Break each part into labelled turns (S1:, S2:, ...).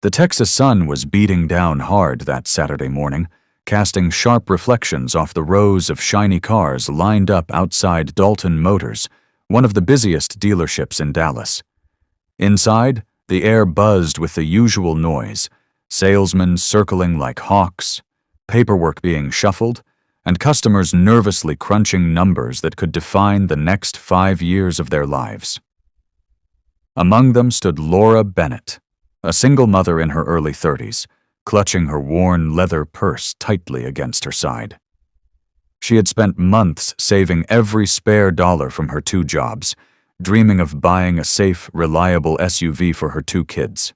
S1: The Texas sun was beating down hard that Saturday morning, casting sharp reflections off the rows of shiny cars lined up outside Dalton Motors, one of the busiest dealerships in Dallas. Inside, the air buzzed with the usual noise, salesmen circling like hawks, paperwork being shuffled, and customers nervously crunching numbers that could define the next 5 years of their lives. Among them stood Laura Bennett, a single mother in her early 30s, clutching her worn leather purse tightly against her side. She had spent months saving every spare dollar from her 2 jobs, dreaming of buying a safe, reliable SUV for her 2 kids.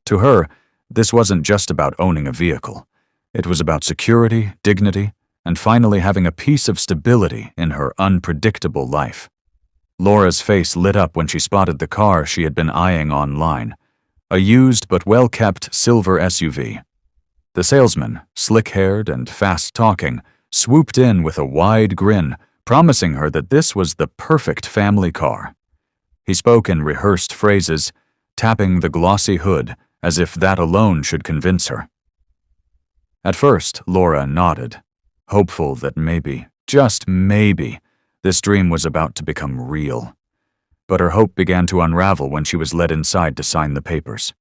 S1: To her, this wasn't just about owning a vehicle. It was about security, dignity, and finally having a piece of stability in her unpredictable life. Laura's face lit up when she spotted the car she had been eyeing online, a used but well-kept silver SUV. The salesman, slick-haired and fast-talking, swooped in with a wide grin, promising her that this was the perfect family car. He spoke in rehearsed phrases, tapping the glossy hood as if that alone should convince her. At first, Laura nodded, hopeful that maybe, just maybe, this dream was about to become real. But her hope began to unravel when she was led inside to sign the papers.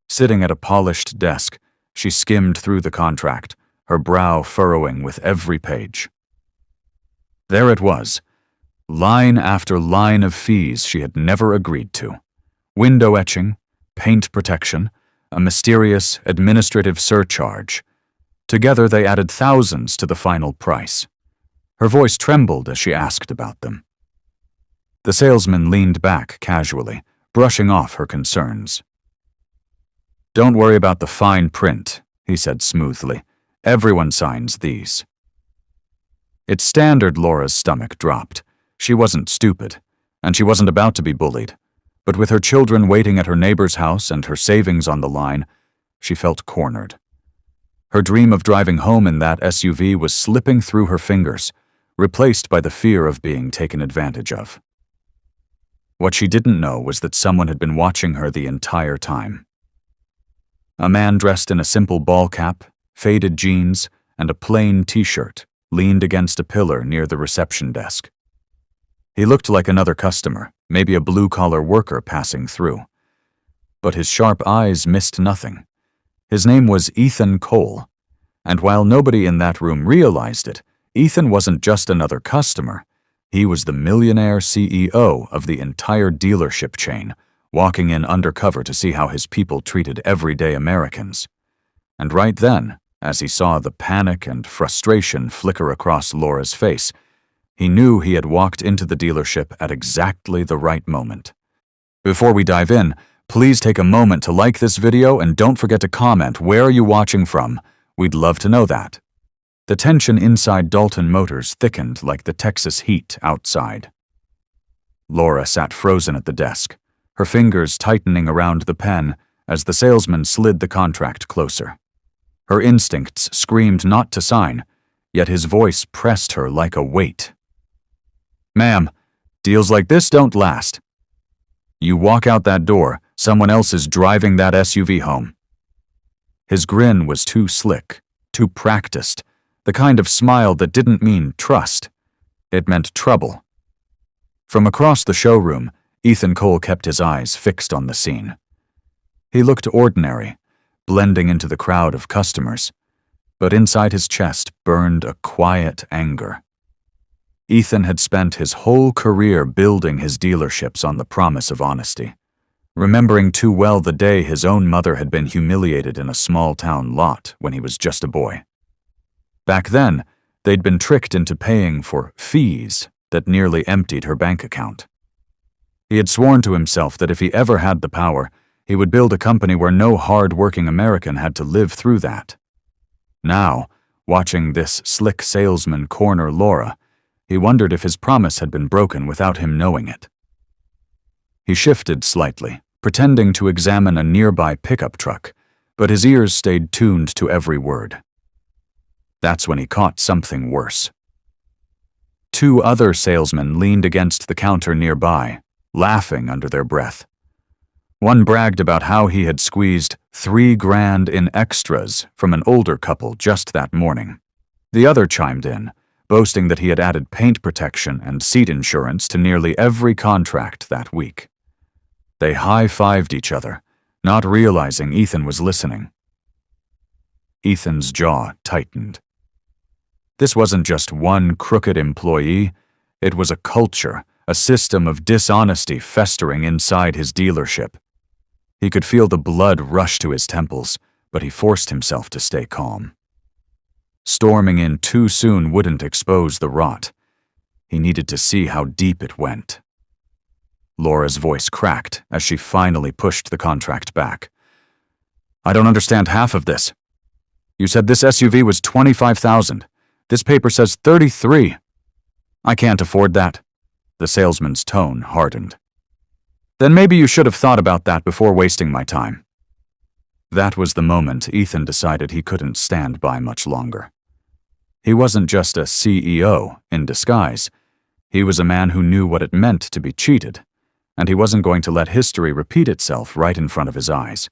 S1: Sitting at a polished desk, she skimmed through the contract, her brow furrowing with every page. There it was, line after line of fees she had never agreed to. Window etching, paint protection, a mysterious administrative surcharge. Together they added thousands to the final price. Her voice trembled as she asked about them. The salesman leaned back casually, brushing off her concerns. "Don't worry about the fine print," he said smoothly. "Everyone signs these." It's standard. Laura's stomach dropped. She wasn't stupid, and she wasn't about to be bullied. But with her children waiting at her neighbor's house and her savings on the line, she felt cornered. Her dream of driving home in that SUV was slipping through her fingers, replaced by the fear of being taken advantage of. What she didn't know was that someone had been watching her the entire time. A man dressed in a simple ball cap, faded jeans, and a plain t-shirt leaned against a pillar near the reception desk. He looked like another customer, maybe a blue-collar worker passing through. But his sharp eyes missed nothing. His name was Ethan Cole, and while nobody in that room realized it, Ethan wasn't just another customer. He was the millionaire CEO of the entire dealership chain, walking in undercover to see how his people treated everyday Americans. And right then, as he saw the panic and frustration flicker across Laura's face, he knew he had walked into the dealership at exactly the right moment. Before we dive in, please take a moment to like this video and don't forget to comment where are you watching from. We'd love to know that. The tension inside Dalton Motors thickened like the Texas heat outside. Laura sat frozen at the desk, her fingers tightening around the pen as the salesman slid the contract closer. Her instincts screamed not to sign, yet his voice pressed her like a weight. "Ma'am, deals like this don't last. You walk out that door, someone else is driving that SUV home." His grin was too slick, too practiced, the kind of smile that didn't mean trust. It meant trouble. From across the showroom, Ethan Cole kept his eyes fixed on the scene. He looked ordinary, blending into the crowd of customers, but inside his chest burned a quiet anger. Ethan had spent his whole career building his dealerships on the promise of honesty, remembering too well the day his own mother had been humiliated in a small-town lot when he was just a boy. Back then, they'd been tricked into paying for fees that nearly emptied her bank account. He had sworn to himself that if he ever had the power, he would build a company where no hard-working American had to live through that. Now, watching this slick salesman corner Laura, he wondered if his promise had been broken without him knowing it. He shifted slightly, pretending to examine a nearby pickup truck, but his ears stayed tuned to every word. That's when he caught something worse. 2 other salesmen leaned against the counter nearby, laughing under their breath. One bragged about how he had squeezed $3,000 in extras from an older couple just that morning. The other chimed in, boasting that he had added paint protection and seat insurance to nearly every contract that week. They high-fived each other, not realizing Ethan was listening. Ethan's jaw tightened. This wasn't just one crooked employee, it was a culture, a system of dishonesty festering inside his dealership. He could feel the blood rush to his temples, but he forced himself to stay calm. Storming in too soon wouldn't expose the rot. He needed to see how deep it went. Laura's voice cracked as she finally pushed the contract back. I don't understand half of this. You said this SUV was $25,000. This paper says $33,000. I can't afford that. The salesman's tone hardened. Then maybe you should have thought about that before wasting my time. That was the moment Ethan decided he couldn't stand by much longer. He wasn't just a CEO in disguise. He was a man who knew what it meant to be cheated, and he wasn't going to let history repeat itself right in front of his eyes.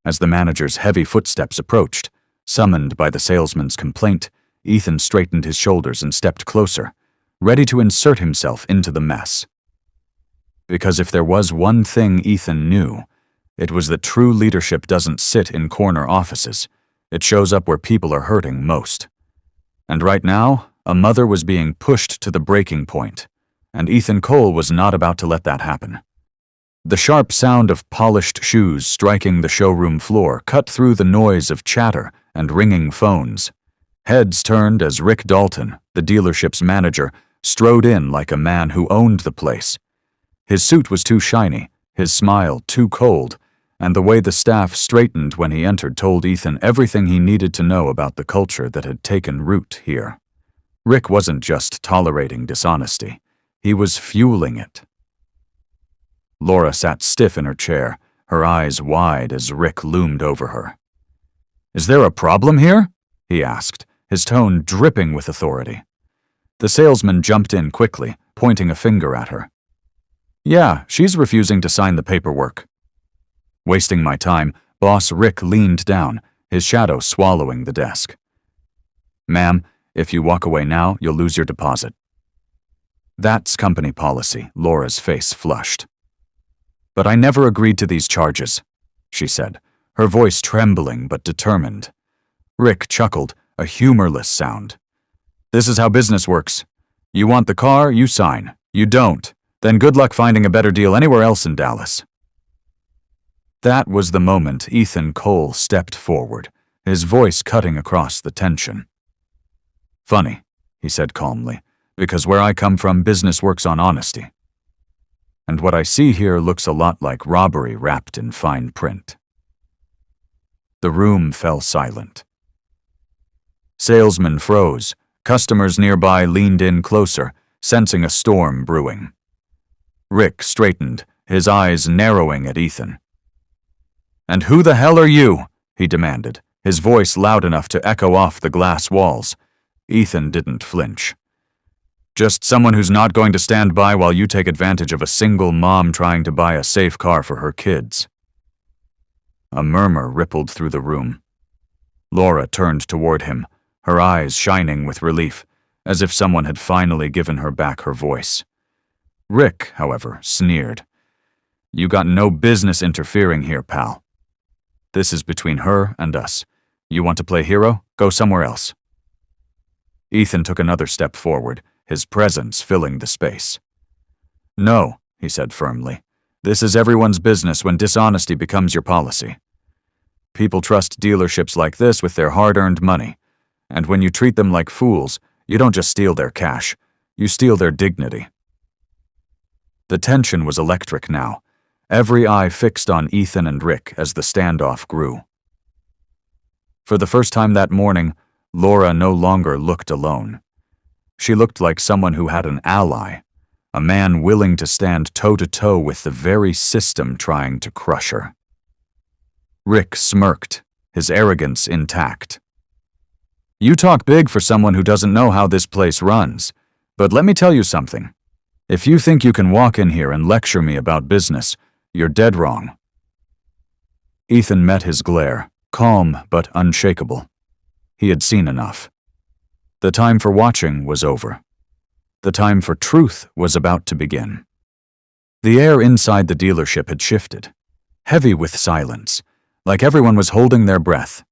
S1: As the manager's heavy footsteps approached, summoned by the salesman's complaint, Ethan straightened his shoulders and stepped closer, ready to insert himself into the mess. Because if there was one thing Ethan knew, it was that true leadership doesn't sit in corner offices. It shows up where people are hurting most. And right now, a mother was being pushed to the breaking point, and Ethan Cole was not about to let that happen. The sharp sound of polished shoes striking the showroom floor cut through the noise of chatter and ringing phones. Heads turned as Rick Dalton, the dealership's manager, strode in like a man who owned the place. His suit was too shiny, his smile too cold, and the way the staff straightened when he entered told Ethan everything he needed to know about the culture that had taken root here. Rick wasn't just tolerating dishonesty, he was fueling it. Laura sat stiff in her chair, her eyes wide as Rick loomed over her. Is there a problem here? He asked, his tone dripping with authority. The salesman jumped in quickly, pointing a finger at her. Yeah, she's refusing to sign the paperwork. Wasting my time, Boss Rick leaned down, his shadow swallowing the desk. Ma'am, if you walk away now, you'll lose your deposit. That's company policy, Laura's face flushed. But I never agreed to these charges, she said, her voice trembling but determined. Rick chuckled, a humorless sound. This is how business works. You want the car, you sign. You don't, then good luck finding a better deal anywhere else in Dallas. That was the moment Ethan Cole stepped forward, his voice cutting across the tension. Funny, he said calmly, because where I come from, business works on honesty. And what I see here looks a lot like robbery wrapped in fine print. The room fell silent. Salesmen froze. Customers nearby leaned in closer, sensing a storm brewing. Rick straightened, his eyes narrowing at Ethan. And who the hell are you? He demanded, his voice loud enough to echo off the glass walls. Ethan didn't flinch. Just someone who's not going to stand by while you take advantage of a single mom trying to buy a safe car for her kids. A murmur rippled through the room. Laura turned toward him, her eyes shining with relief, as if someone had finally given her back her voice. Rick, however, sneered. You got no business interfering here, pal. This is between her and us. You want to play hero? Go somewhere else. Ethan took another step forward, his presence filling the space. No, he said firmly. This is everyone's business when dishonesty becomes your policy. People trust dealerships like this with their hard-earned money, and when you treat them like fools, you don't just steal their cash, you steal their dignity. The tension was electric now, every eye fixed on Ethan and Rick as the standoff grew. For the first time that morning, Laura no longer looked alone. She looked like someone who had an ally, a man willing to stand toe-to-toe with the very system trying to crush her. Rick smirked, his arrogance intact. You talk big for someone who doesn't know how this place runs, but let me tell you something. If you think you can walk in here and lecture me about business, You're dead wrong." Ethan met his glare, calm but unshakable. He had seen enough. The time for watching was over. The time for truth was about to begin. The air inside the dealership had shifted, heavy with silence, like everyone was holding their breath.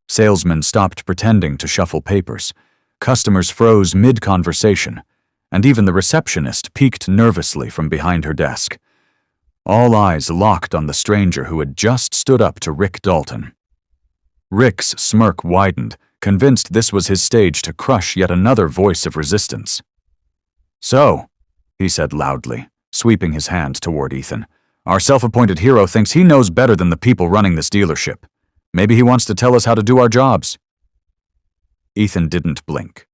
S1: Salesmen stopped pretending to shuffle papers, customers froze mid-conversation, and even the receptionist peeked nervously from behind her desk. All eyes locked on the stranger who had just stood up to Rick Dalton. Rick's smirk widened, convinced this was his stage to crush yet another voice of resistance. "So," he said loudly, sweeping his hand toward Ethan, "our self-appointed hero thinks he knows better than the people running this dealership. Maybe he wants to tell us how to do our jobs." Ethan didn't blink.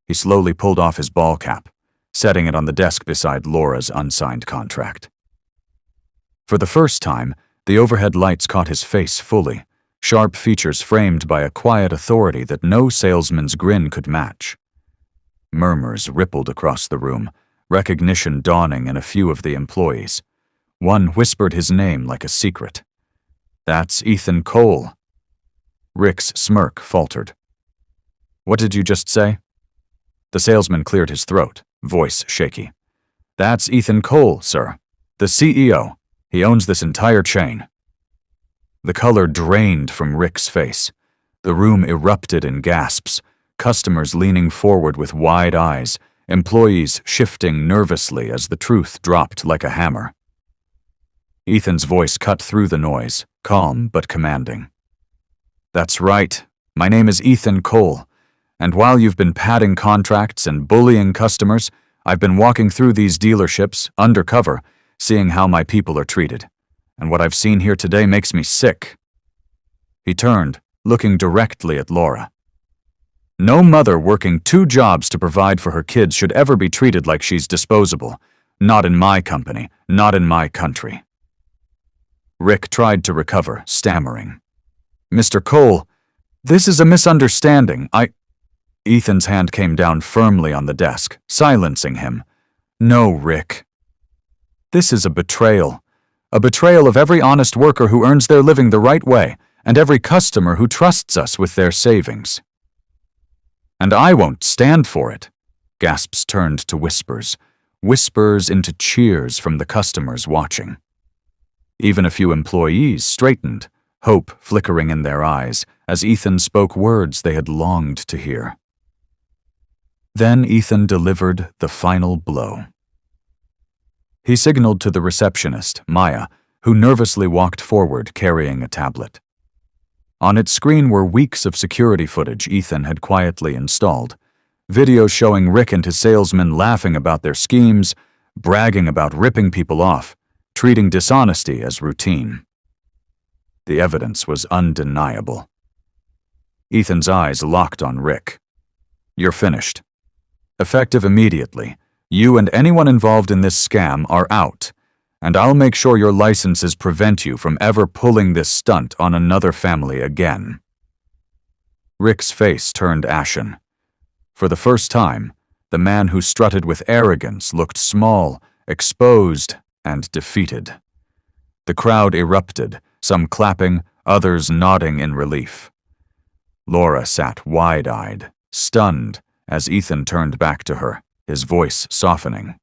S1: He slowly pulled off his ball cap, setting it on the desk beside Laura's unsigned contract. For the first time, the overhead lights caught his face fully, sharp features framed by a quiet authority that no salesman's grin could match. Murmurs rippled across the room, recognition dawning in a few of the employees. One whispered his name like a secret. "That's Ethan Cole." Rick's smirk faltered. "What did you just say?" The salesman cleared his throat, voice shaky. "That's Ethan Cole, sir. The CEO. He owns this entire chain." The color drained from Rick's face. The room erupted in gasps, customers leaning forward with wide eyes, employees shifting nervously as the truth dropped like a hammer. Ethan's voice cut through the noise, calm but commanding. "That's right. My name is Ethan Cole, and while you've been padding contracts and bullying customers, I've been walking through these dealerships, undercover, seeing how my people are treated. And what I've seen here today makes me sick." He turned, looking directly at Laura. "No mother working 2 jobs to provide for her kids should ever be treated like she's disposable. Not in my company, not in my country." Rick tried to recover, stammering. "Mr. Cole, this is a misunderstanding. Ethan's hand came down firmly on the desk, silencing him. "No, Rick. This is a betrayal. A betrayal of every honest worker who earns their living the right way, and every customer who trusts us with their savings." "And I won't stand for it." Gasps turned to whispers, whispers into cheers from the customers watching. Even a few employees straightened, hope flickering in their eyes as Ethan spoke words they had longed to hear. Then Ethan delivered the final blow. He signaled to the receptionist, Maya, who nervously walked forward carrying a tablet. On its screen were weeks of security footage Ethan had quietly installed, videos showing Rick and his salesmen laughing about their schemes, bragging about ripping people off, treating dishonesty as routine. The evidence was undeniable. Ethan's eyes locked on Rick. "You're finished. Effective immediately. You and anyone involved in this scam are out, and I'll make sure your licenses prevent you from ever pulling this stunt on another family again." Rick's face turned ashen. For the first time, the man who strutted with arrogance looked small, exposed, and defeated. The crowd erupted, some clapping, others nodding in relief. Laura sat wide-eyed, stunned, as Ethan turned back to her, his voice softening.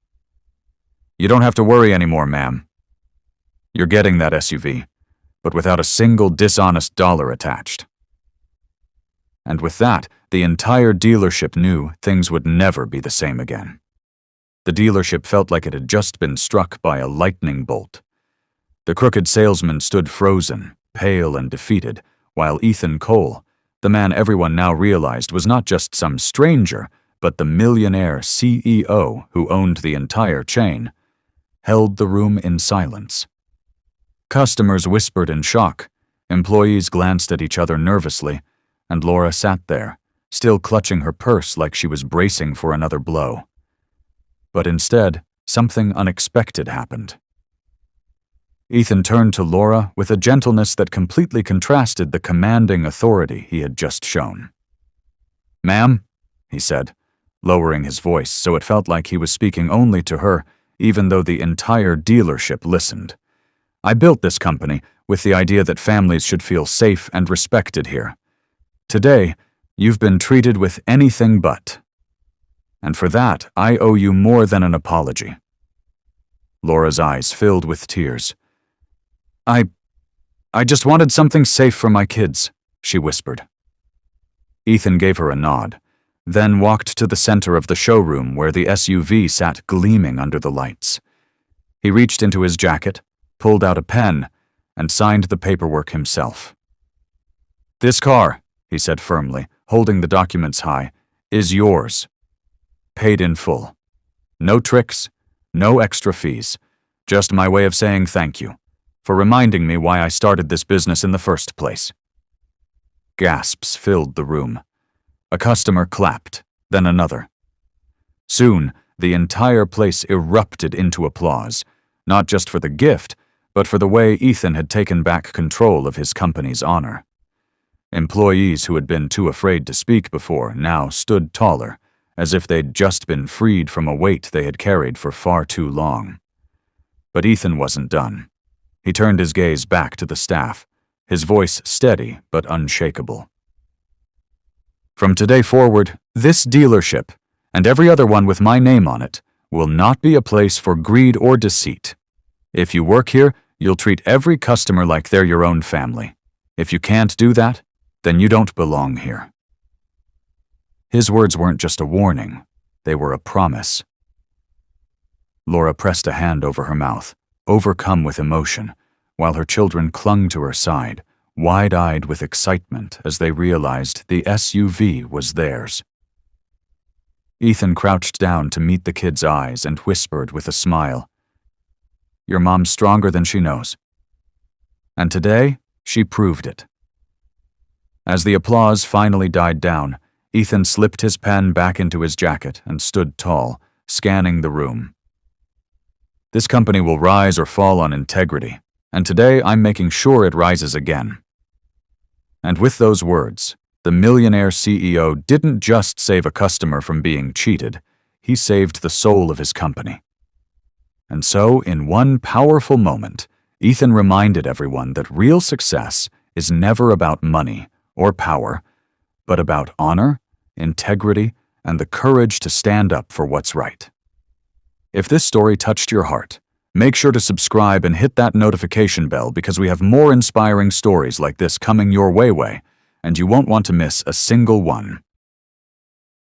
S1: "You don't have to worry anymore, ma'am. You're getting that SUV, but without a single dishonest dollar attached." And with that, the entire dealership knew things would never be the same again. The dealership felt like it had just been struck by a lightning bolt. The crooked salesman stood frozen, pale and defeated, while Ethan Cole, the man everyone now realized was not just some stranger, but the millionaire CEO who owned the entire chain, held the room in silence. Customers whispered in shock, employees glanced at each other nervously, and Laura sat there, still clutching her purse like she was bracing for another blow. But instead, something unexpected happened. Ethan turned to Laura with a gentleness that completely contrasted the commanding authority he had just shown. "Ma'am," he said, lowering his voice so it felt like he was speaking only to her, even though the entire dealership listened. I built this company with the idea that families should feel safe and respected here. Today, you've been treated with anything but. And for that, I owe you more than an apology." Laura's eyes filled with tears. I just wanted something safe for my kids," she whispered. Ethan gave her a nod, then walked to the center of the showroom where the SUV sat gleaming under the lights. He reached into his jacket, pulled out a pen, and signed the paperwork himself. "This car," he said firmly, holding the documents high, "is yours. Paid in full. No tricks, no extra fees. Just my way of saying thank you for reminding me why I started this business in the first place." Gasps filled the room. A customer clapped, then another. Soon, the entire place erupted into applause, not just for the gift, but for the way Ethan had taken back control of his company's honor. Employees who had been too afraid to speak before now stood taller, as if they'd just been freed from a weight they had carried for far too long. But Ethan wasn't done. He turned his gaze back to the staff, his voice steady but unshakable. "From today forward, this dealership, and every other one with my name on it, will not be a place for greed or deceit. If you work here, you'll treat every customer like they're your own family. If you can't do that, then you don't belong here." His words weren't just a warning, they were a promise. Laura pressed a hand over her mouth, overcome with emotion, while her children clung to her side, wide-eyed with excitement as they realized the SUV was theirs. Ethan crouched down to meet the kids' eyes and whispered with a smile, "Your mom's stronger than she knows." And today, she proved it. As the applause finally died down, Ethan slipped his pen back into his jacket and stood tall, scanning the room. "This company will rise or fall on integrity, and today I'm making sure it rises again." And with those words, the millionaire CEO didn't just save a customer from being cheated, he saved the soul of his company. And so, in one powerful moment, Ethan reminded everyone that real success is never about money or power, but about honor, integrity, and the courage to stand up for what's right. If this story touched your heart, make sure to subscribe and hit that notification bell because we have more inspiring stories like this coming your way, and you won't want to miss a single one.